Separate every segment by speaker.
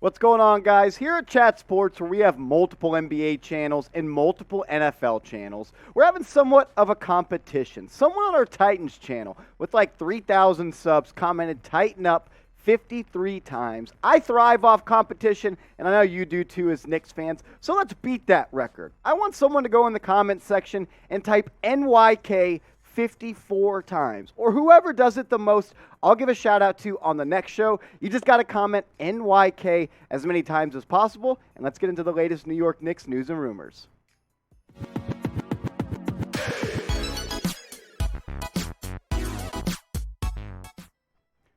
Speaker 1: What's going on, guys? Here at Chat Sports, where we have multiple NBA channels and multiple NFL channels, we're having somewhat of a competition. Someone on our Titans channel with like 3,000 subs commented "Tighten up" 53 times. I thrive off competition, and I know you do too as Knicks fans, so let's beat that record. I want someone to go in the comment section and type NYK 54 times, or whoever does it the most, I'll give a shout out to on the next show. You just got to comment NYK as many times as possible, and let's get into the latest New York Knicks news and rumors.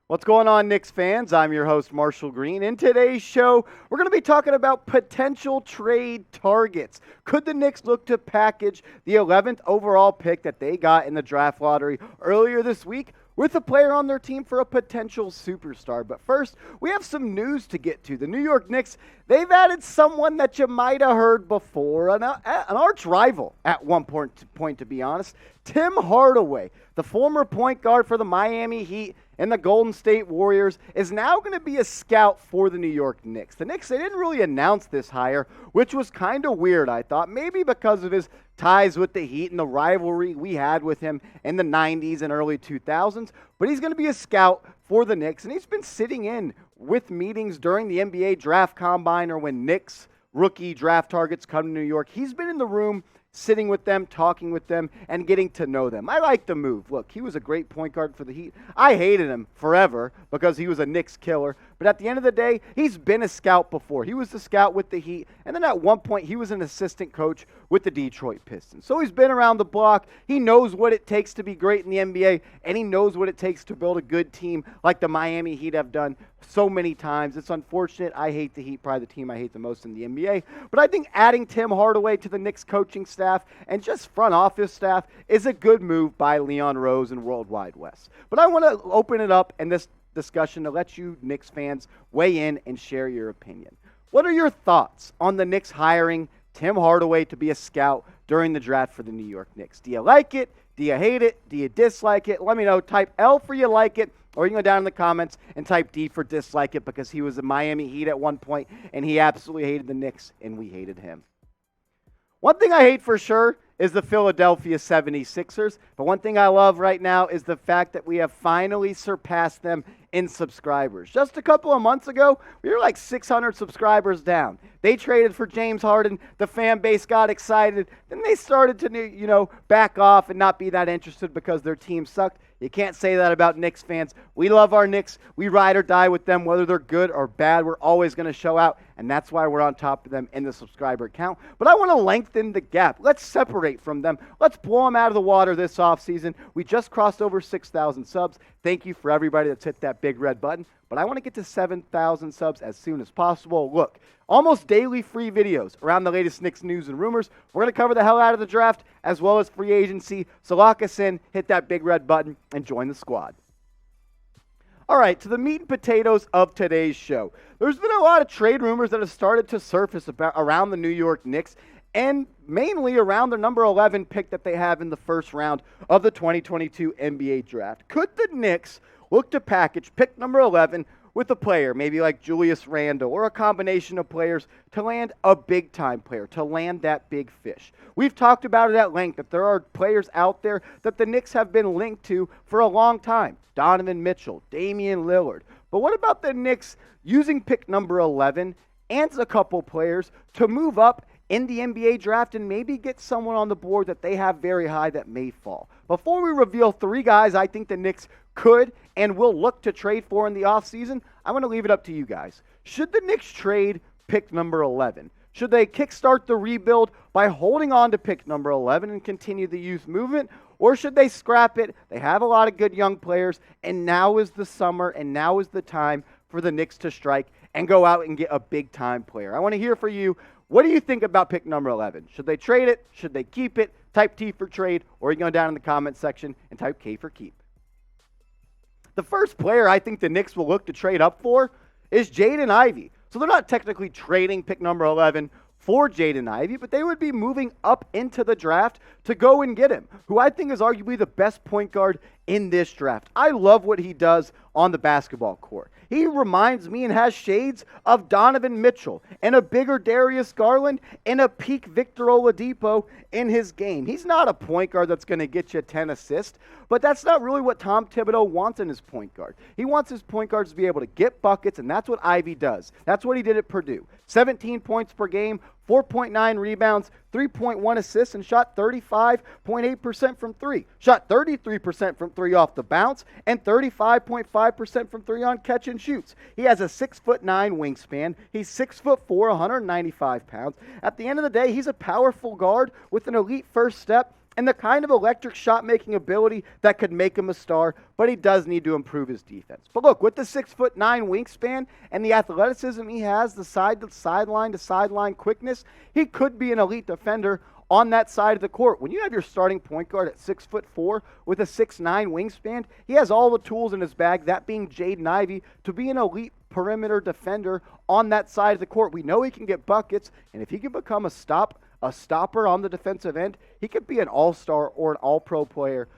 Speaker 1: What's going on, Knicks fans? I'm your host, Marshall Green. In today's show, we're going to be talking about potential trade targets. Could the Knicks look to package the 11th overall pick that they got in the draft lottery earlier this week with a player on their team for a potential superstar? But first, we have some news to get to. The New York Knicks, they've added someone that you might have heard before, an arch rival at one point, to be honest, Tim Hardaway, the former point guard for the Miami Heat and the Golden State Warriors, is now going to be a scout for the New York Knicks. The Knicks, they didn't really announce this hire, which was kind of weird, I thought, maybe because of his ties with the Heat and the rivalry we had with him in the 90s and early 2000s, but he's going to be a scout for the Knicks, and he's been sitting in with meetings during the NBA draft combine or when Knicks rookie draft targets come to New York. He's been in the room sitting with them, talking with them, and getting to know them. I like the move. Look, he was a great point guard for the Heat. I hated him forever because he was a Knicks killer. But at the end of the day, he's been a scout before. He was the scout with the Heat, and then at one point, he was an assistant coach with the Detroit Pistons. So he's been around the block. He knows what it takes to be great in the NBA, and he knows what it takes to build a good team like the Miami Heat have done so many times. It's unfortunate. I hate the Heat, probably the team I hate the most in the NBA. But I think adding Tim Hardaway to the Knicks coaching staff and just front office staff is a good move by Leon Rose and Worldwide West. But I want to open it up in this discussion to let you Knicks fans weigh in and share your opinion. What are your thoughts on the Knicks hiring Tim Hardaway to be a scout during the draft for the New York Knicks? Do you like it? Do you hate it? Do you dislike it? Let me know. Type L for you like it, or you can go down in the comments and type D for dislike it, because he was a Miami Heat at one point, and he absolutely hated the Knicks, and we hated him. One thing I hate for sure is the Philadelphia 76ers, but one thing I love right now is the fact that we have finally surpassed them in subscribers. Just a couple of months ago, we were like 600 subscribers down. They traded for James Harden. The fan base got excited. Then they started to, back off and not be that interested because their team sucked. You can't say that about Knicks fans. We love our Knicks. We ride or die with them, whether they're good or bad. We're always going to show out, and that's why we're on top of them in the subscriber count. But I want to lengthen the gap. Let's separate from them. Let's blow them out of the water this offseason. We just crossed over 6,000 subs. Thank you for everybody that's hit that big red button. But I want to get to 7,000 subs as soon as possible. Look, almost daily free videos around the latest Knicks news and rumors. We're going to cover the hell out of the draft as well as free agency. So lock us in, hit that big red button, and join the squad. All right, to the meat and potatoes of today's show. There's been a lot of trade rumors that have started to surface around the New York Knicks, and mainly around their number 11 pick that they have in the first round of the 2022 NBA draft. Could the Knicks look to package pick number 11 with a player, maybe like Julius Randle, or a combination of players to land a big-time player, to land that big fish? We've talked about it at length, that there are players out there that the Knicks have been linked to for a long time. Donovan Mitchell, Damian Lillard. But what about the Knicks using pick number 11 and a couple players to move up in the NBA draft and maybe get someone on the board that they have very high that may fall? Before we reveal three guys I think the Knicks could and will look to trade for in the offseason, I'm going to leave it up to you guys. Should the Knicks trade pick number 11? Should they kickstart the rebuild by holding on to pick number 11 and continue the youth movement? Or should they scrap it? They have a lot of good young players, and now is the summer, and now is the time for the Knicks to strike and go out and get a big-time player. I want to hear from you. What do you think about pick number 11? Should they trade it? Should they keep it? Type T for trade, or you can go down in the comment section and type K for keep. The first player I think the Knicks will look to trade up for is Jaden Ivey. So they're not technically trading pick number 11 for Jaden Ivey, but they would be moving up into the draft to go and get him, who I think is arguably the best point guard in this draft. I love what he does on the basketball court. He reminds me and has shades of Donovan Mitchell and a bigger Darius Garland and a peak Victor Oladipo in his game. He's not a point guard that's going to get you 10 assists, but that's not really what Tom Thibodeau wants in his point guard. He wants his point guards to be able to get buckets, and that's what Ivey does. That's what he did at Purdue. 17 points per game, 4.9 rebounds, 3.1 assists, and shot 35.8% from three. Shot 33% from three off the bounce, and 35.5% from three on catch and shoots. He has a 6'9" wingspan. He's 6'4", 195 pounds. At the end of the day, he's a powerful guard with an elite first step and the kind of electric shot-making ability that could make him a star, but he does need to improve his defense. But look, with the 6'9" wingspan and the athleticism he has, the sideline to sideline quickness, he could be an elite defender on that side of the court. When you have your starting point guard at 6'4" with a 6'9" wingspan, he has all the tools in his bag, that being Jaden Ivey, to be an elite perimeter defender on that side of the court. We know he can get buckets, and if he can become a stopper on the defensive end, he could be an all-star or an all-pro player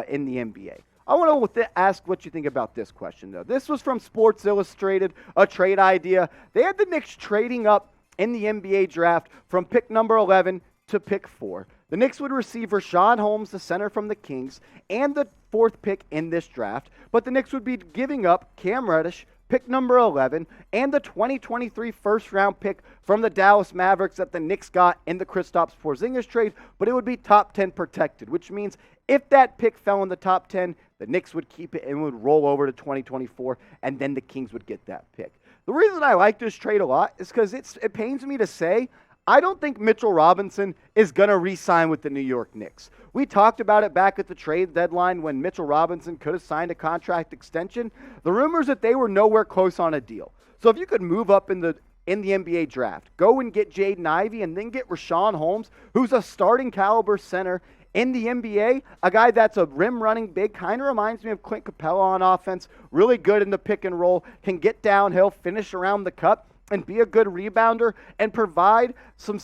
Speaker 1: in the NBA. I want to ask what you think about this question, though. This was from Sports Illustrated, a trade idea. They had the Knicks trading up in the NBA draft from pick number 11 to pick 4. The Knicks would receive Richaun Holmes, the center from the Kings, and the 4th pick in this draft, but the Knicks would be giving up Cam Reddish, pick number 11, and the 2023 first-round pick from the Dallas Mavericks that the Knicks got in the Kristaps Porzingis trade, but it would be top 10 protected, which means if that pick fell in the top 10, the Knicks would keep it and would roll over to 2024, and then the Kings would get that pick. The reason I like this trade a lot is because it pains me to say I don't think Mitchell Robinson is going to re-sign with the New York Knicks. We talked about it back at the trade deadline when Mitchell Robinson could have signed a contract extension. The rumors that they were nowhere close on a deal. So if you could move up in the NBA draft, go and get Jaden Ivey and then get Richaun Holmes, who's a starting caliber center in the NBA, a guy that's a rim running big, kind of reminds me of Clint Capella on offense, really good in the pick and roll, can get downhill, finish around the cup, and be a good rebounder and provide some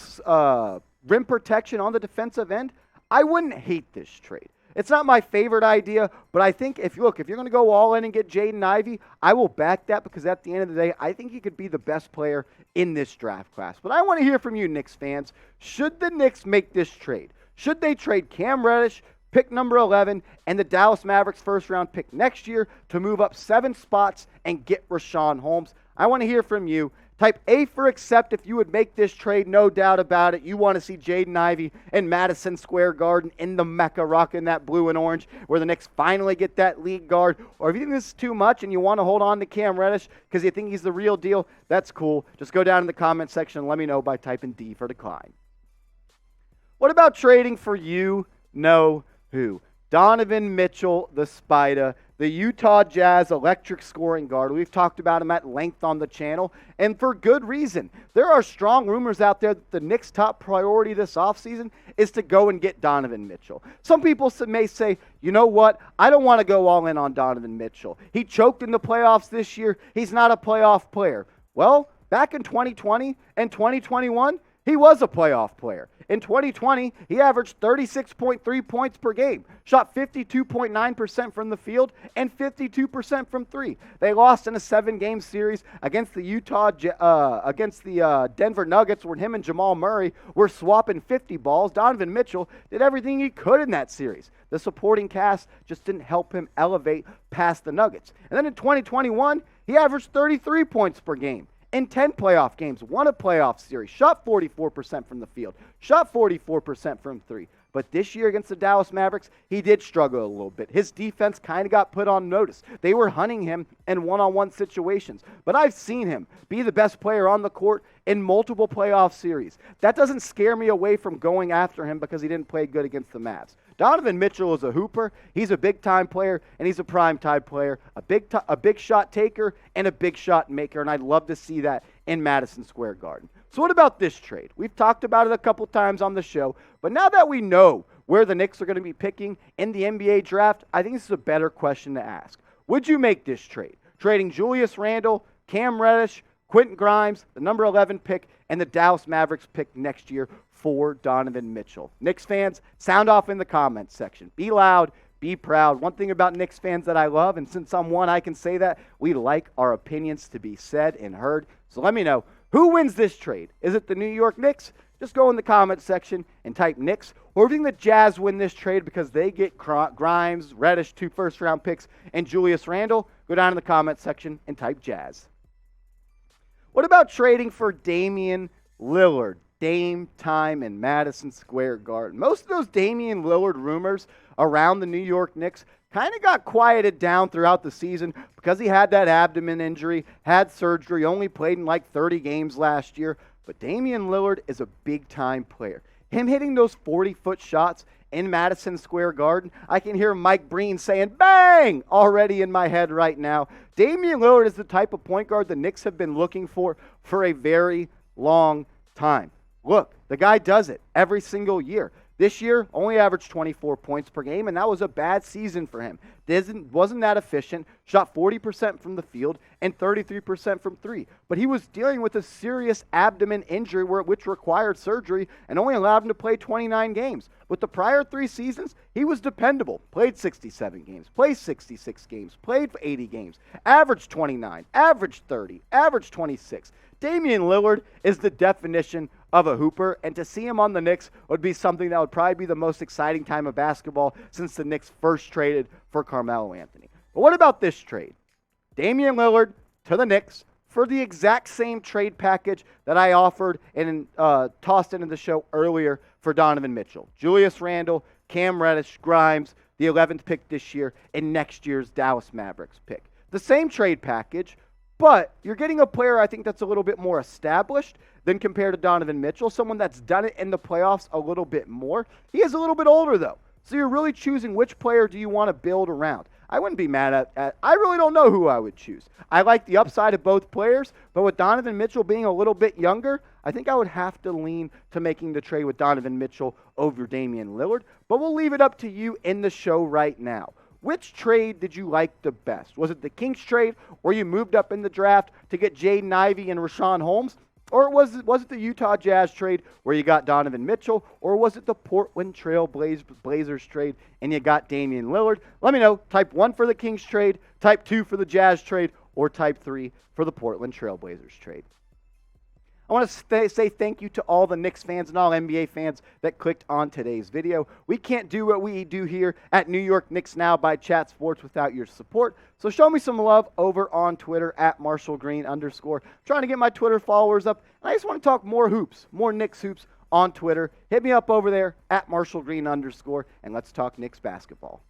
Speaker 1: rim protection on the defensive end, I wouldn't hate this trade. It's not my favorite idea, but I think if you're going to go all in and get Jaden Ivey, I will back that because at the end of the day, I think he could be the best player in this draft class. But I want to hear from you, Knicks fans. Should the Knicks make this trade? Should they trade Cam Reddish, pick number 11, and the Dallas Mavericks first-round pick next year to move up 7 spots and get Richaun Holmes? I want to hear from you. Type A for accept if you would make this trade, no doubt about it. You want to see Jaden Ivey in Madison Square Garden in the Mecca rocking that blue and orange where the Knicks finally get that league guard. Or if you think this is too much and you want to hold on to Cam Reddish because you think he's the real deal, that's cool. Just go down in the comment section and let me know by typing D for decline. What about trading for you know who? Donovan Mitchell, the Spider, the Utah Jazz electric scoring guard. We've talked about him at length on the channel, and for good reason. There are strong rumors out there that the Knicks' top priority this offseason is to go and get Donovan Mitchell. Some people may say, you know what, I don't want to go all in on Donovan Mitchell. He choked in the playoffs this year. He's not a playoff player. Well, back in 2020 and 2021, he was a playoff player. In 2020, he averaged 36.3 points per game, shot 52.9% from the field, and 52% from three. They lost in a 7-game series against the Denver Nuggets, where him and Jamal Murray were swapping 50 balls. Donovan Mitchell did everything he could in that series. The supporting cast just didn't help him elevate past the Nuggets. And then in 2021, he averaged 33 points per game. In 10 playoff games, won a playoff series, shot 44% from the field, shot 44% from three. But this year against the Dallas Mavericks, he did struggle a little bit. His defense kind of got put on notice. They were hunting him in one-on-one situations. But I've seen him be the best player on the court in multiple playoff series. That doesn't scare me away from going after him because he didn't play good against the Mavs. Donovan Mitchell is a hooper. He's a big-time player, and he's a prime-time player, a big shot taker, and a big shot maker, and I'd love to see that in Madison Square Garden. So what about this trade? We've talked about it a couple times on the show, but now that we know where the Knicks are going to be picking in the NBA draft, I think this is a better question to ask. Would you make this trade? Trading Julius Randle, Cam Reddish, Quentin Grimes, the number 11 pick, and the Dallas Mavericks pick next year for Donovan Mitchell. Knicks fans, sound off in the comments section. Be loud, be proud. One thing about Knicks fans that I love, and since I'm one, I can say that, we like our opinions to be said and heard. So let me know, who wins this trade? Is it the New York Knicks? Just go in the comment section and type Knicks. Or if you think the Jazz win this trade because they get Grimes, Reddish, 2 first-round picks, and Julius Randle, go down in the comment section and type Jazz. What about trading for Damian Lillard? Dame time in Madison Square Garden. Most of those Damian Lillard rumors around the New York Knicks kind of got quieted down throughout the season because he had that abdomen injury, had surgery, only played in like 30 games last year. But Damian Lillard is a big-time player. Him hitting those 40-foot shots in Madison Square Garden, I can hear Mike Breen saying, bang, already in my head right now. Damian Lillard is the type of point guard the Knicks have been looking for a very long time. Look, the guy does it every single year. This year, only averaged 24 points per game, and that was a bad season for him. Wasn't that efficient, shot 40% from the field and 33% from three. But he was dealing with a serious abdomen injury which required surgery and only allowed him to play 29 games. With the prior 3 seasons, he was dependable. Played 67 games, played 66 games, played 80 games, averaged 29, averaged 30, averaged 26. Damian Lillard is the definition of a hooper, and to see him on the Knicks would be something that would probably be the most exciting time of basketball since the Knicks first traded for Carmelo Anthony. But what about this trade? Damian Lillard to the Knicks for the exact same trade package that I offered and tossed into the show earlier for Donovan Mitchell. Julius Randle, Cam Reddish, Grimes, the 11th pick this year, and next year's Dallas Mavericks pick. The same trade package, but you're getting a player I think that's a little bit more established than compared to Donovan Mitchell, someone that's done it in the playoffs a little bit more. He is a little bit older, though. So you're really choosing which player do you want to build around. I wouldn't be mad at I really don't know who I would choose. I like the upside of both players, but with Donovan Mitchell being a little bit younger, I think I would have to lean to making the trade with Donovan Mitchell over Damian Lillard. But we'll leave it up to you in the show right now. Which trade did you like the best? Was it the Kings trade where you moved up in the draft to get Jaden Ivey and Richaun Holmes? Or was it the Utah Jazz trade where you got Donovan Mitchell? Or was it the Portland Trail Blazers trade and you got Damian Lillard? Let me know. Type 1 for the Kings trade, type 2 for the Jazz trade, or type 3 for the Portland Trail Blazers trade. I want to say thank you to all the Knicks fans and all NBA fans that clicked on today's video. We can't do what we do here at New York Knicks Now by Chat Sports without your support. So show me some love over on Twitter at @MarshallGreen_. I'm trying to get my Twitter followers up. And I just want to talk more hoops, more Knicks hoops on Twitter. Hit me up over there at @MarshallGreen_, and let's talk Knicks basketball.